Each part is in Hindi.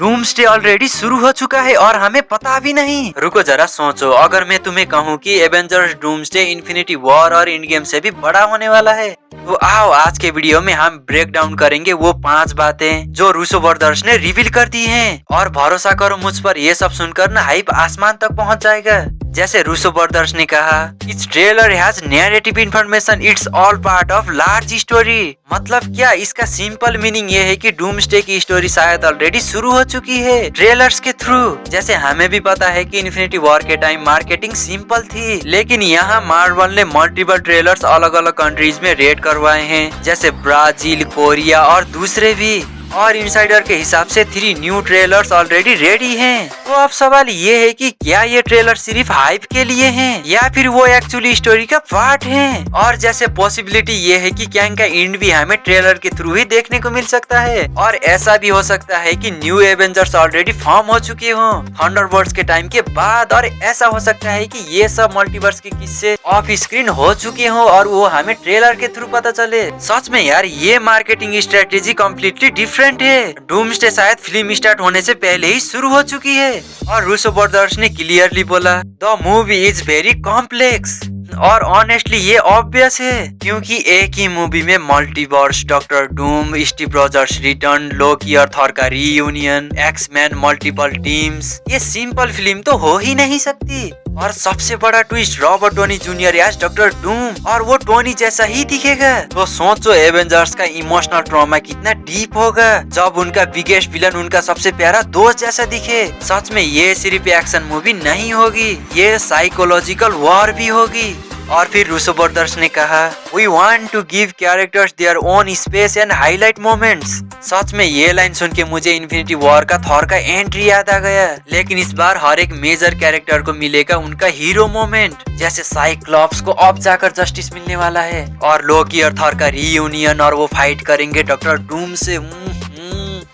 डूम्सडे ऑलरेडी शुरू हो चुका है और हमें पता भी नहीं। रुको जरा सोचो, अगर मैं तुम्हें कहूँ कि एवेंजर्स डूम्सडे इन्फिनिटी वॉर और एंड गेम से भी बड़ा होने वाला है, तो आओ आज के वीडियो में हम ब्रेक डाउन करेंगे वो 5 बातें जो रूसो ब्रदर्स ने रिवील कर दी हैं। और भरोसा करो मुझ पर, ये सब सुनकर ना हाइप आसमान तक पहुंच जाएगा। जैसे रूसो ब्रदर्स ने कहा, it's trailer has narrative information, it's all part of large story. मतलब क्या? इसका सिंपल मीनिंग ये है कि डूम्सडे की स्टोरी शायद ऑलरेडी शुरू हो चुकी है ट्रेलर्स के थ्रू। जैसे हमें भी पता है कि इन्फिनिटी वॉर के टाइम मार्केटिंग सिंपल थी, लेकिन यहाँ मार्वल ने मल्टीपल ट्रेलर्स अलग अलग कंट्रीज में रेट करवाए हैं, जैसे ब्राजील, कोरिया और दूसरे भी। और इनसाइडर के हिसाब से 3 न्यू ट्रेलर्स ऑलरेडी रेडी हैं। तो अब सवाल ये है कि क्या ये ट्रेलर सिर्फ हाइप के लिए हैं या फिर वो एक्चुअली स्टोरी का पार्ट हैं। और जैसे पॉसिबिलिटी ये है कि कैंग का एंड भी हमें ट्रेलर के थ्रू ही देखने को मिल सकता है। और ऐसा भी हो सकता है कि न्यू एवेंजर्स ऑलरेडी फॉर्म हो चुके हों थंडरबोल्ट्स के टाइम के बाद, और ऐसा हो सकता है कि ये सब मल्टीवर्स के किस्से ऑफ स्क्रीन हो चुके हों और वो हमें ट्रेलर के थ्रू पता चले। सच में यार, ये मार्केटिंग स्ट्रेटेजी कम्प्लीटली डिफरेंट है। डूम्सडे शायद फिल्म स्टार्ट होने से पहले ही शुरू हो चुकी है। और रूसो ब्रदर्स ने क्लियरली बोला, the movie is very complex. और ऑनेस्टली ये ऑब्वियस है, क्योंकि एक ही मूवी में multiverse, doctor Doom, Steve Rogers return, Loki और थॉर का रीयूनियन, एक्स-मैन, मल्टीपल टीम्स, ये सिंपल फिल्म तो हो ही नहीं सकती। और सबसे बड़ा twist, Robert Donny junior as doctor Doom, और वो टोनी जैसा ही दिखेगा। तो सोचो एवेंजर्स का इमोशनल ट्रॉमा कितना डीप होगा जब उनका बिगेस्ट विलन उनका सबसे प्यारा दोस्त जैसा दिखे। सच में ये सिर्फ एक्शन मूवी नहीं होगी, ये साइकोलॉजिकल वॉर भी होगी। और फिर रूसो ब्रदर्स ने कहा, we want to give characters their own space and highlight moments. सच में ये लाइन सुन के मुझे इन्फिनिटी वॉर का थॉर का एंट्री याद आ गया, लेकिन इस बार हर एक मेजर कैरेक्टर को मिलेगा उनका हीरो मोमेंट। जैसे साइक्लॉप्स को अब जाकर जस्टिस मिलने वाला है, और लोकी और थॉर का रीयूनियन, और वो फाइट करेंगे डॉक्टर डूम से।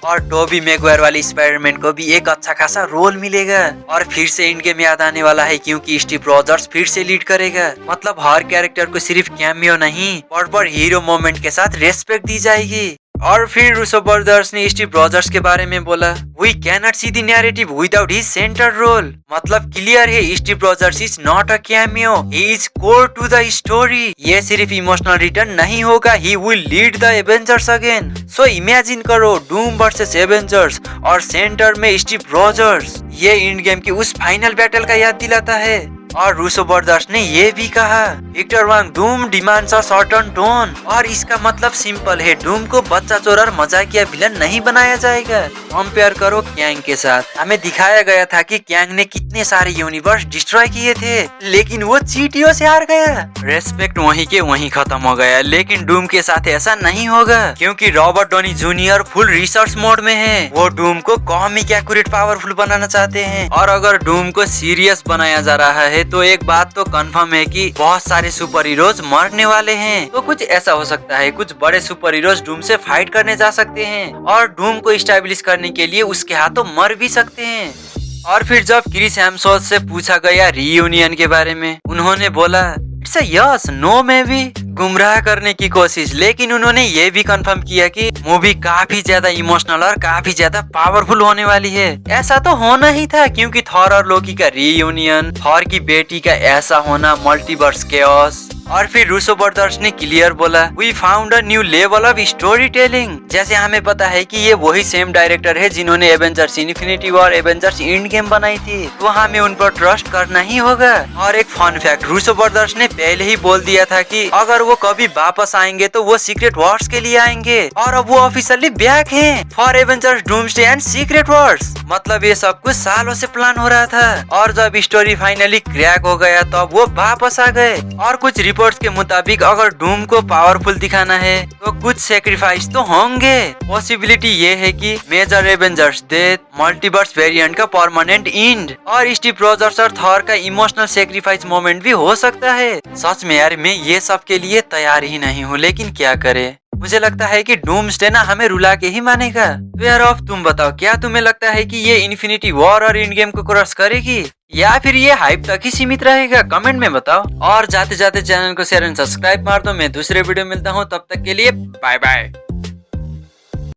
और टोबी मैगवायर वाली स्पाइडरमैन को भी एक अच्छा खासा रोल मिलेगा। और फिर से एंड गेम याद आने वाला है, क्योंकि स्टीव रॉजर्स फिर से लीड करेगा। मतलब हर कैरेक्टर को सिर्फ कैमियो नहीं, पर हीरो मोमेंट के साथ रेस्पेक्ट दी जाएगी। और फिर रूसो ब्रदर्स ने स्टीव रॉजर्स के बारे में बोला, we cannot see the narrative without his centre role. मतलब क्लियर है, Steve Rogers is not a cameo, he is core to the story. ये सिर्फ इमोशनल रिटर्न नहीं होगा, he will lead the Avengers again. So imagine करो, डूम वर्सेस एवेंजर्स और सेंटर में स्टीव रॉजर्स। ये एंड गेम की उस फाइनल बैटल का याद दिलाता है। और रूसो ब्रदर्स ने ये भी कहा, Victor Wang, Doom demands a certain tone. और इसका मतलब सिंपल है, डूम को बच्चा चोर और मजाकिया विलन नहीं बनाया जाएगा। कंपेयर करो कैंग के साथ, हमें दिखाया गया था कि कैंग ने कितने सारे यूनिवर्स डिस्ट्रॉय किए थे, लेकिन वो चींटियों से हार गया। रेस्पेक्ट वहीं के वहीं खत्म हो गया। लेकिन डूम के साथ ऐसा नहीं होगा, क्योंकि Robert Downey junior full research mode में है। वो डूम को कॉमिक एक्यूरेट पावरफुल बनाना चाहते हैं। और अगर डूम को सीरियस बनाया जा रहा है तो एक बात तो कंफर्म है कि बहुत सारे सुपर हीरोज मरने वाले हैं। तो कुछ ऐसा हो सकता है, कुछ बड़े सुपर हीरोज डूम से फाइट करने जा सकते हैं और डूम को स्टैब्लिश करने के लिए उसके हाथों मर भी सकते हैं। और फिर जब क्रिस हेम्सवर्थ से पूछा गया रीयूनियन के बारे में, उन्होंने बोला, इट्स अ यस, नो में भी गुमराह करने की कोशिश। लेकिन उन्होंने ये भी कंफर्म किया कि मूवी काफी ज्यादा इमोशनल और काफी ज्यादा पावरफुल होने वाली है। ऐसा तो होना ही था, क्योंकि थॉर और लोकी का रीयूनियन, थॉर की बेटी का ऐसा होना, मल्टीवर्स केओस। और फिर रूसो ब्रदर्स ने क्लियर बोला, we found a new level of storytelling. जैसे हमें पता है कि ये वही सेम डायरेक्टर है जिन्होंने Avengers infinity war, Avengers end game बनाई थी, तो हमें उन पर ट्रस्ट करना ही होगा। और एक फन फैक्ट, रूसो ब्रदर्स ने पहले ही बोल दिया था कि अगर वो कभी वापस आएंगे तो वो सीक्रेट वॉर्स के लिए आएंगे। और अब वो ऑफिशियली बैक हैं for Avengers doomsday and secret Wars. मतलब ये सब कुछ सालों से प्लान हो रहा था, और जब स्टोरी फाइनली क्रैक हो गया तब वो वापस आ गए। और कुछ रिपोर्ट्स के मुताबिक अगर डूम को पावरफुल दिखाना है तो कुछ सेक्रीफाइस तो होंगे। पॉसिबिलिटी ये है कि major Avengers death, multiverse variant का परमानेंट एंड, और स्टीव रॉजर्स और थॉर का इमोशनल सेक्रीफाइस मोमेंट भी हो सकता है। सच में यार, मैं ये सब के लिए तैयार ही नहीं हूँ, लेकिन क्या करे, मुझे लगता है कि डूम्सडे ना हमें रुला के ही मानेगा। तो यार अब तुम बताओ, क्या तुम्हें लगता है कि ये इन्फिनिटी वॉर और एंड गेम को क्रॉस करेगी या फिर ये हाइप तक ही सीमित रहेगा? कमेंट में बताओ। और जाते जाते चैनल को शेयर एंड सब्सक्राइब मार दो। मैं दूसरे वीडियो मिलता हूँ, तब तक के लिए बाय बाय।